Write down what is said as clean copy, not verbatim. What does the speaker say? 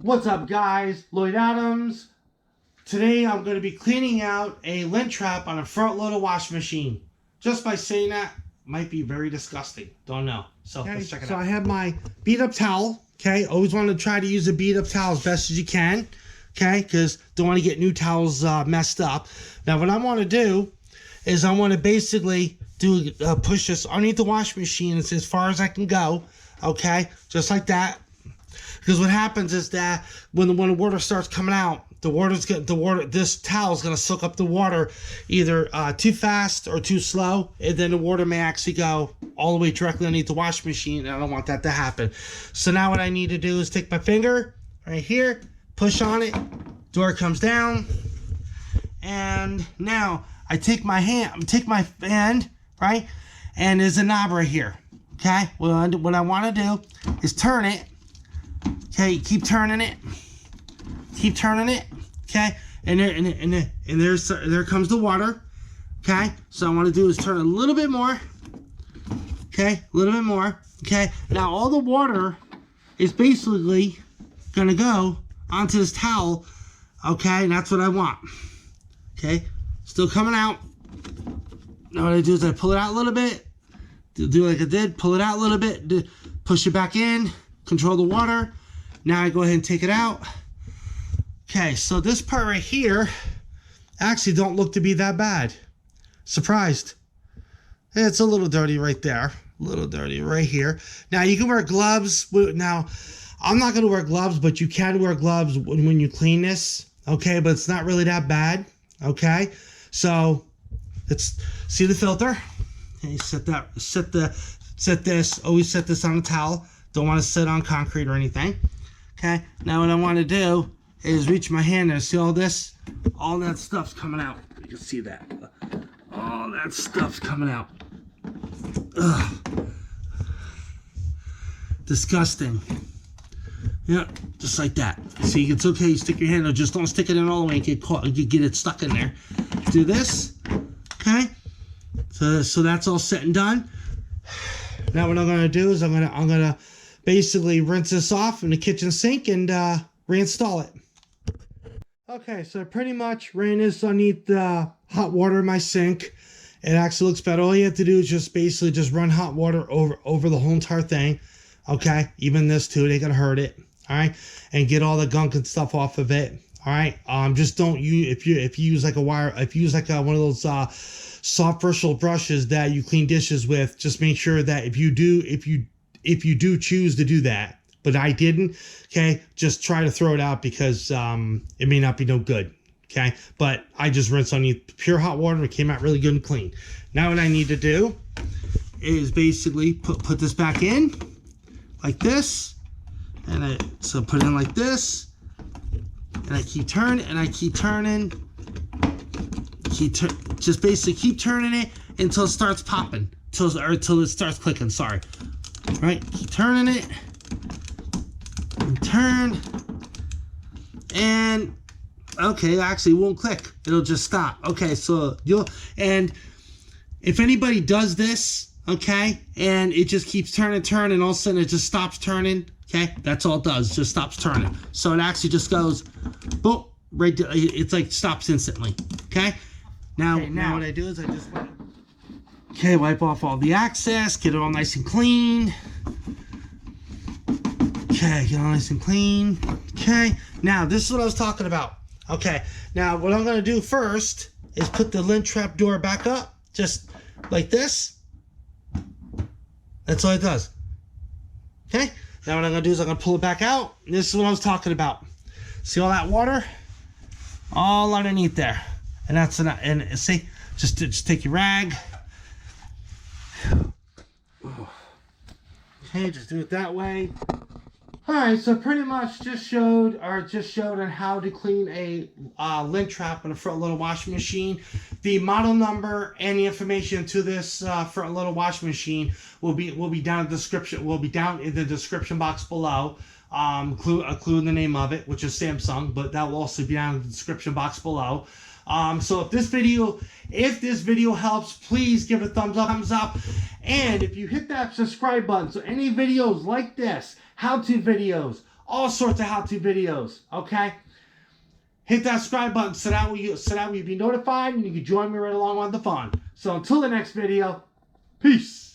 What's up, guys? Lloyd Adams. Today I'm going to be cleaning out a lint trap on a front loader washing machine. Just by saying that, might be very disgusting. Don't know. So let's check it out. So I have my beat up towel. Okay, always want to try to use a beat up towel as best as you can. Okay, because don't want to get new towels messed up. Now what I want to do is I want to basically do push this underneath the washing machine as far as I can go. Okay, just like that. Because what happens is that when the water starts coming out, this towel is going to soak up the water either too fast or too slow, and then the water may actually go all the way directly underneath the washing machine, and I don't want that to happen. So now what I need to do is take my finger right here, push on it, door comes down, and now I take my hand, right, and there's a knob right here. Okay, what I want to do is turn it. Okay, keep turning it, okay, and there comes the water. Okay, so I want to do is turn a little bit more. Okay, a little bit more. Okay, now all the water is basically gonna go onto this towel. Okay, and that's what I want. Okay, still coming out. Now what I do is I pull it out a little bit, do like I did, pull it out a little bit, push it back in, control the water. Now I go ahead and take it out. Okay, so this part right here actually don't look to be that bad. Surprised. It's a little dirty right there. A little dirty right here. Now you can wear gloves. Now, I'm not going to wear gloves, but you can wear gloves when you clean this. Okay, but it's not really that bad. Okay, so let's see the filter. Okay, always set this on a towel. Don't want to sit on concrete or anything. Okay, now what I want to do is reach my hand and see all this, all that stuff's coming out. You can see that. All that stuff's coming out. Ugh. Disgusting. Yeah, just like that. See, it's okay, you stick your hand, just don't stick it in all the way and get caught, you get it stuck in there. Do this, okay? So that's all set and done. Now what I'm gonna do is I'm gonna basically rinse this off in the kitchen sink and reinstall it. Okay, so I pretty much ran this underneath the hot water in my sink. It actually looks better. All you have to do is just run hot water over the whole entire thing. Okay, even this too, they gonna hurt it. All right, and get all the gunk and stuff off of it. All right, just don't use if you use like a wire, if you use like one of those soft bristle brushes that you clean dishes with, just make sure that if you do choose to do that, but I didn't, okay, just try to throw it out because it may not be no good, okay? But I just rinsed on pure hot water. It came out really good and clean. Now what I need to do is basically put this back in like this, and so put it in like this, and I keep turning, and I keep turning, just basically keep turning it until it starts popping, until it starts clicking. Sorry. Right, keep turning it, and turn, and okay, actually it won't click, it'll just stop. Okay, so and if anybody does this, okay, and it just keeps turning, and all of a sudden it just stops turning, okay, that's all it does, it just stops turning. So it actually just goes, boom, right, it's like stops instantly, okay? Now what I do is I just okay, wipe off all the excess, get it all nice and clean. Okay, get it all nice and clean. Okay, now this is what I was talking about. Okay, now what I'm going to do first is put the lint trap door back up, just like this. That's all it does. Okay, now what I'm going to do is I'm going to pull it back out. This is what I was talking about. See all that water? All underneath there. And that's enough. And see, just take your rag. Okay, just do it that way. Alright, so pretty much just showed on how to clean a lint trap in a front loader washing machine. The model number and the information to this front loader washing machine will be down in the description. Will be down in the description box below. Including the name of it, which is Samsung, but that will also be down in the description box below. So if this video helps, please give it a thumbs up. And if you hit that subscribe button, so any videos like this, how-to videos, all sorts of how-to videos, okay? Hit that subscribe button so that way you'll be notified and you can join me right along on the fun. So until the next video, peace.